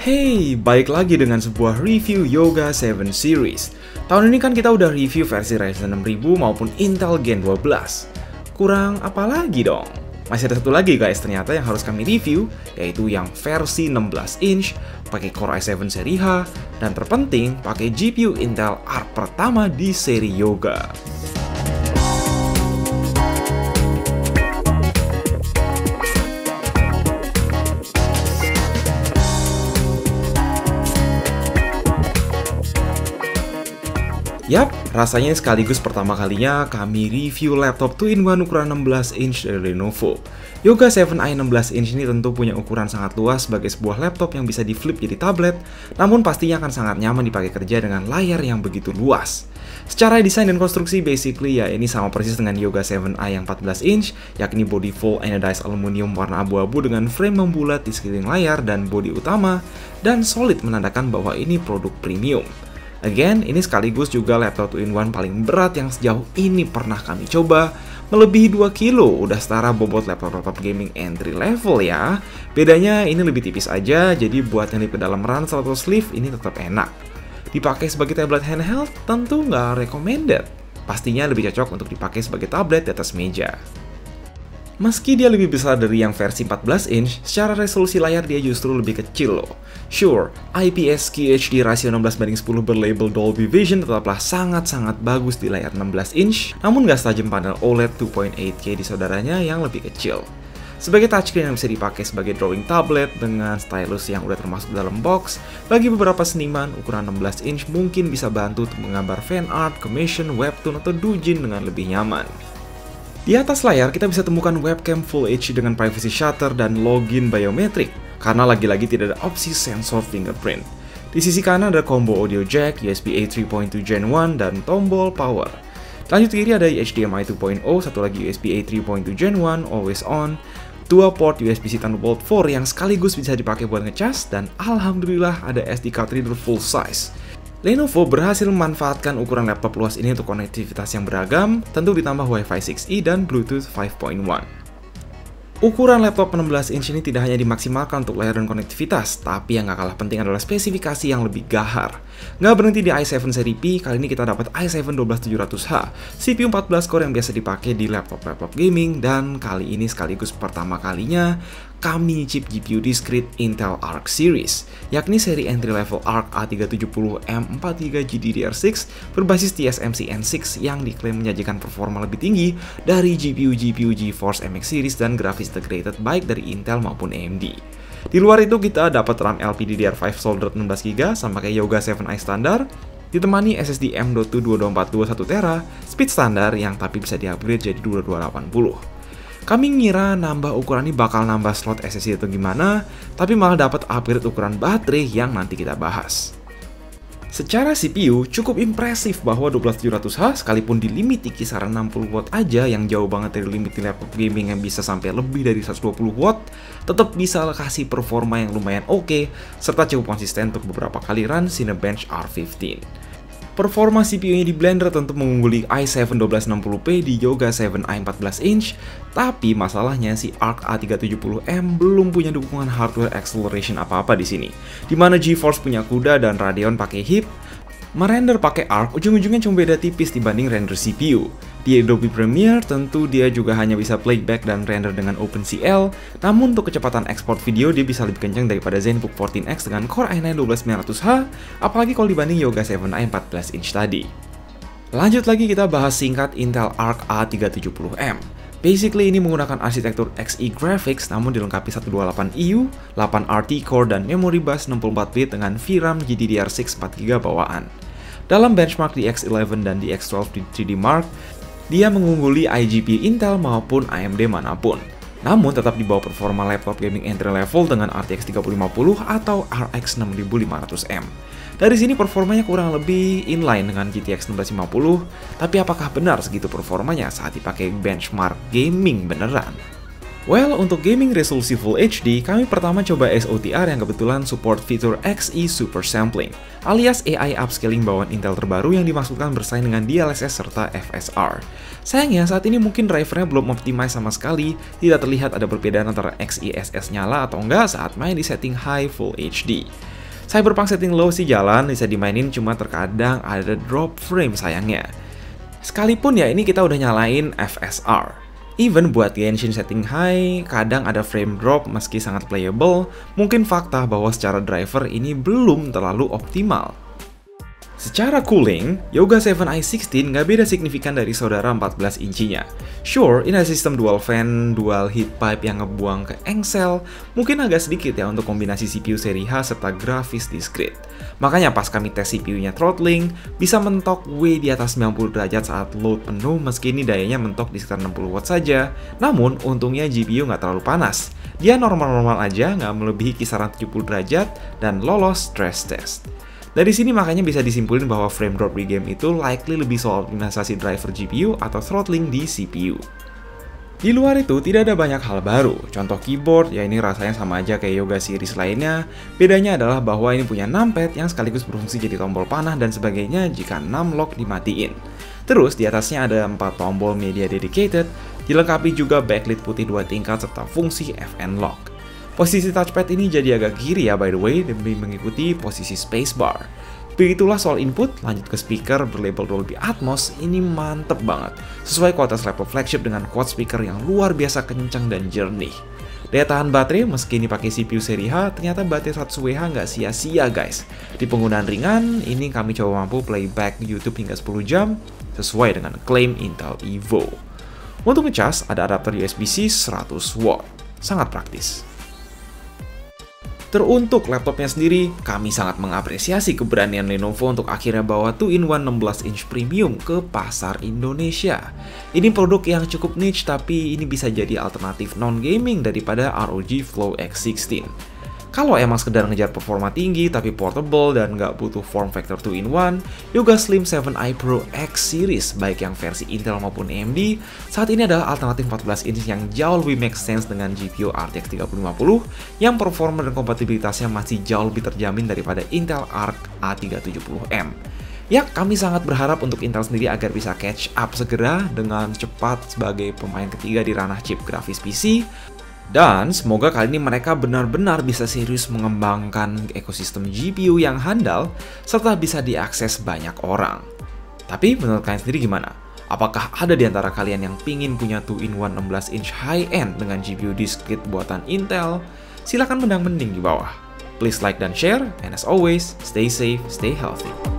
Hey, balik lagi dengan sebuah review Yoga 7 series. Tahun ini kan kita udah review versi Ryzen 6000 maupun Intel Gen 12. Kurang apa lagi dong? Masih ada satu lagi guys ternyata yang harus kami review, yaitu yang versi 16 inch, pakai Core i7 seri H, dan terpenting pakai GPU Intel Arc pertama di seri Yoga. Yap, rasanya sekaligus pertama kalinya kami review laptop 2-in-1 ukuran 16 inch dari Lenovo. Yoga 7i 16 inch ini tentu punya ukuran sangat luas sebagai sebuah laptop yang bisa di flip jadi tablet, namun pastinya akan sangat nyaman dipakai kerja dengan layar yang begitu luas. Secara desain dan konstruksi basically ya ini sama persis dengan Yoga 7i yang 14 inch, yakni body full anodized aluminium warna abu-abu dengan frame membulat di sekeliling layar dan bodi utama, dan solid menandakan bahwa ini produk premium. Again, ini sekaligus juga laptop 2-in-1 paling berat yang sejauh ini pernah kami coba, melebihi 2 kilo, udah setara bobot laptop-laptop gaming entry level ya. Bedanya ini lebih tipis aja, jadi buat yang di dalam ransel atau sleeve ini tetap enak. Dipakai sebagai tablet handheld tentu nggak recommended, pastinya lebih cocok untuk dipakai sebagai tablet di atas meja. Meski dia lebih besar dari yang versi 14 inch, secara resolusi layar dia justru lebih kecil loh. Sure, IPS QHD rasio 16:10 berlabel Dolby Vision tetaplah sangat-sangat bagus di layar 16 inch, namun nggak setajam panel OLED 2.8K di saudaranya yang lebih kecil. Sebagai touchscreen yang bisa dipakai sebagai drawing tablet dengan stylus yang udah termasuk dalam box, bagi beberapa seniman, ukuran 16 inch mungkin bisa bantu untuk menggambar fan art, commission, webtoon, atau doujin dengan lebih nyaman. Di atas layar kita bisa temukan webcam Full HD dengan privacy shutter dan login biometrik, karena lagi-lagi tidak ada opsi sensor fingerprint. Di sisi kanan ada combo audio jack, USB-A 3.2 Gen 1, dan tombol power. Lanjut kiri ada HDMI 2.0, satu lagi USB-A 3.2 Gen 1, always on, 2 port USB-C Thunderbolt 4 yang sekaligus bisa dipakai buat ngecas, dan alhamdulillah ada SD card reader full size. Lenovo berhasil memanfaatkan ukuran laptop luas ini untuk konektivitas yang beragam, tentu ditambah Wi-Fi 6E dan Bluetooth 5.1. Ukuran laptop 16 inch ini tidak hanya dimaksimalkan untuk layar dan konektivitas, tapi yang gak kalah penting adalah spesifikasi yang lebih gahar. Nggak berhenti di i7 seri P, kali ini kita dapat i7 12700H, CPU 14 core yang biasa dipakai di laptop-laptop gaming, dan kali ini sekaligus pertama kalinya kami chip GPU discrete Intel Arc series, yakni seri entry level Arc A370M43 GDDR6 berbasis TSMC N6 yang diklaim menyajikan performa lebih tinggi dari GPU GeForce MX series dan grafis integrated baik dari Intel maupun AMD. Di luar itu kita dapat RAM LPDDR5 soldered 16GB sama kayak Yoga 7i standar, ditemani SSD M.2 22421 TB, speed standar yang tapi bisa di-upgrade jadi 2280. Kami ngira nambah ukuran ini bakal nambah slot SSD atau gimana, tapi malah dapat upgrade ukuran baterai yang nanti kita bahas. Secara CPU, cukup impresif bahwa 12700H sekalipun di limit di kisaran 60 watt aja yang jauh banget dari limit di laptop gaming yang bisa sampai lebih dari 120 watt, tetap bisa kasih performa yang lumayan oke, serta cukup konsisten untuk beberapa kali run Cinebench R15. Performa CPU-nya di Blender tentu mengungguli i7 1260p di Yoga 7i 14 inch, tapi masalahnya si Arc A370M belum punya dukungan hardware acceleration apa-apa di sini. Dimana GeForce punya CUDA dan Radeon pakai HIP, merender pakai Arc ujung-ujungnya cuma beda tipis dibanding render CPU. Di Adobe Premiere tentu dia juga hanya bisa playback dan render dengan OpenCL, namun untuk kecepatan ekspor video dia bisa lebih kencang daripada ZenBook 14X dengan Core i9 12900H, apalagi kalau dibanding Yoga 7i 14 inch tadi. Lanjut lagi kita bahas singkat Intel Arc A370M. Basically ini menggunakan arsitektur Xe graphics namun dilengkapi 128EU, 8 RT core dan memori bus 64-bit dengan VRAM GDDR6 4GB bawaan. Dalam benchmark di X11 dan di X12 di 3D Mark, dia mengungguli iGPU Intel maupun AMD manapun. Namun tetap di bawah performa laptop gaming entry level dengan RTX 3050 atau RX 6500M. Dari sini performanya kurang lebih inline dengan GTX 1650, tapi apakah benar segitu performanya saat dipakai benchmark gaming beneran? Well, untuk gaming resolusi Full HD, kami pertama coba SOTR yang kebetulan support fitur Xe Super Sampling, alias AI upscaling bawaan Intel terbaru yang dimaksudkan bersaing dengan DLSS serta FSR. Sayangnya, saat ini mungkin drivernya belum optimize sama sekali, tidak terlihat ada perbedaan antara XeSS nyala atau enggak saat main di setting High Full HD. Cyberpunk setting low sih jalan, bisa dimainin, cuma terkadang ada drop frame sayangnya. Sekalipun ya ini kita udah nyalain FSR. Even buat Genshin setting high, kadang ada frame drop meski sangat playable, mungkin fakta bahwa secara driver ini belum terlalu optimal. Secara cooling, Yoga 7i 16 nggak beda signifikan dari saudara 14 inchinya. Sure, ini ada sistem dual fan, dual heat pipe yang ngebuang ke engsel, mungkin agak sedikit ya untuk kombinasi CPU seri H serta grafis discrete. Makanya pas kami tes CPU-nya throttling, bisa mentok way di atas 90 derajat saat load penuh meski ini dayanya mentok di sekitar 60 watt saja. Namun, untungnya GPU nggak terlalu panas. Dia normal-normal aja, nggak melebihi kisaran 70 derajat, dan lolos stress test. Dari sini makanya bisa disimpulin bahwa frame drop di game itu likely lebih soal optimisasi driver GPU atau throttling di CPU. Di luar itu tidak ada banyak hal baru. Contoh keyboard, ya ini rasanya sama aja kayak Yoga series lainnya. Bedanya adalah bahwa ini punya numpad yang sekaligus berfungsi jadi tombol panah dan sebagainya jika numlock dimatiin. Terus di atasnya ada 4 tombol media dedicated, dilengkapi juga backlit putih 2 tingkat serta fungsi FN lock. Posisi touchpad ini jadi agak kiri ya by the way, demi mengikuti posisi spacebar. Begitulah soal input, lanjut ke speaker berlabel Dolby Atmos, ini mantep banget. Sesuai kualitas laptop flagship dengan quad speaker yang luar biasa kencang dan jernih. Daya tahan baterai, meski ini pakai CPU seri H, ternyata baterai 100Wh nggak sia-sia guys. Di penggunaan ringan, ini kami coba mampu playback YouTube hingga 10 jam, sesuai dengan klaim Intel Evo. Untuk ngecas, ada adapter USB-C 100W, sangat praktis. Teruntuk laptopnya sendiri, kami sangat mengapresiasi keberanian Lenovo untuk akhirnya bawa 2-in-1 16-inch premium ke pasar Indonesia. Ini produk yang cukup niche, tapi ini bisa jadi alternatif non-gaming daripada ROG Flow X16. Kalau emang sekedar ngejar performa tinggi tapi portable dan nggak butuh form factor 2-in-1, Yoga Slim 7i Pro X Series, baik yang versi Intel maupun AMD, saat ini adalah alternatif 14 inch yang jauh lebih make sense dengan GPU RTX 3050 yang performa dan kompatibilitasnya masih jauh lebih terjamin daripada Intel Arc A370M. Ya, kami sangat berharap untuk Intel sendiri agar bisa catch up segera dengan cepat sebagai pemain ketiga di ranah chip grafis PC. Dan semoga kali ini mereka benar-benar bisa serius mengembangkan ekosistem GPU yang handal serta bisa diakses banyak orang. Tapi menurut kalian sendiri gimana? Apakah ada di antara kalian yang pingin punya 2-in-1 16-inch high-end dengan GPU discrete buatan Intel? Silahkan mendang-mending di bawah. Please like dan share, and as always, stay safe, stay healthy.